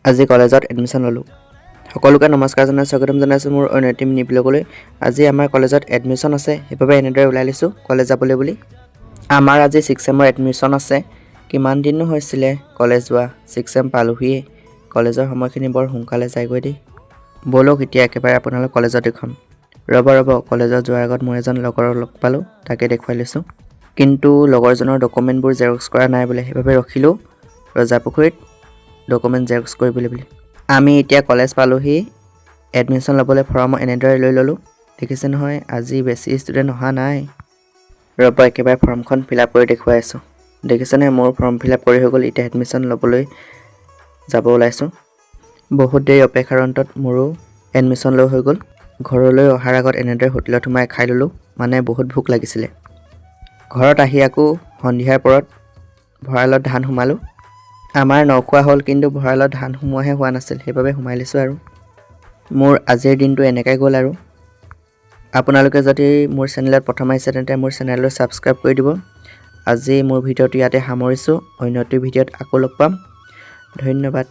আজি কলেজত এডমিশ্যন ল'লোঁ। সকলোকে নমস্কাৰ জনাই স্বাগতম জনাইছোঁ মোৰ অন্য এটি মিনি ব্লগলৈ। আজি আমাৰ কলেজত এডমিশ্যন আছে, সেইবাবে এনেদৰে ওলাই লৈছোঁ কলেজ যাবলৈ বুলি। আমাৰ আজি 6th চেমৰ এডমিশ্যন আছে। কিমান দিনো হৈছিলে কলেজ যোৱা, 6th চেম পালোহিয়ে। কলেজৰ সময়খিনি বৰ সোনকালে যায়গৈ দেই। ব'লক এতিয়া একেবাৰে আপোনালোক কলেজত দেখুৱাম। ৰ'ব কলেজত যোৱাৰ আগত মই এজন লগৰক লগ পালোঁ, তাকে দেখুৱাই লৈছোঁ। কিন্তু লগৰজনৰ ডকুমেণ্টবোৰ জেৰক্স কৰা নাই বোলে, সেইবাবে ৰখিলোঁ ৰজাপুখুৰীত ডকুমেণ্ট জেৰক্স কৰিবলৈ বুলি। আমি এতিয়া কলেজ পালোহি। এডমিশ্যন ল'বলৈ ফৰ্ম এনেদৰে লৈ ল'লোঁ। দেখিছে নহয় আজি বেছি ষ্টুডেণ্ট অহা নাই। ৰ'ব একেবাৰে ফৰ্মখন ফিল আপ কৰি দেখুৱাই আছোঁ। দেখিছেনে মোৰ ফৰ্ম ফিল আপ কৰি হৈ গ'ল। এতিয়া এডমিশ্যন ল'বলৈ যাব ওলাইছোঁ। বহুত দেৰি অপেক্ষাৰ অন্তত মোৰো এডমিশ্যন লৈ হৈ গ'ল। ঘৰলৈ অহাৰ আগত এনেদৰে হোটেলত সোমাই খাই ল'লোঁ, মানে বহুত ভোক লাগিছিলে। ঘৰত আহি আকৌ সন্ধিয়াৰ পৰত ভঁৰালত ধান সোমালোঁ। আমাৰ নখোৱা হ'ল, কিন্তু ভঁৰালত ধান সোমোৱাহে হোৱা নাছিল, সেইবাবে সোমাই লৈছোঁ আৰু। মোৰ আজিৰ দিনটো এনেকৈ গ'ল আৰু। আপোনালোকে যদি মোৰ চেনেলত প্ৰথম আহিছে তেন্তে মোৰ চেনেললৈ ছাবস্ক্ৰাইব কৰি দিব। আজি মোৰ ভিডিঅ'টো ইয়াতে সামৰিছোঁ। অন্য এটি ভিডিঅ'ত আকৌ লগ পাম। ধন্যবাদ।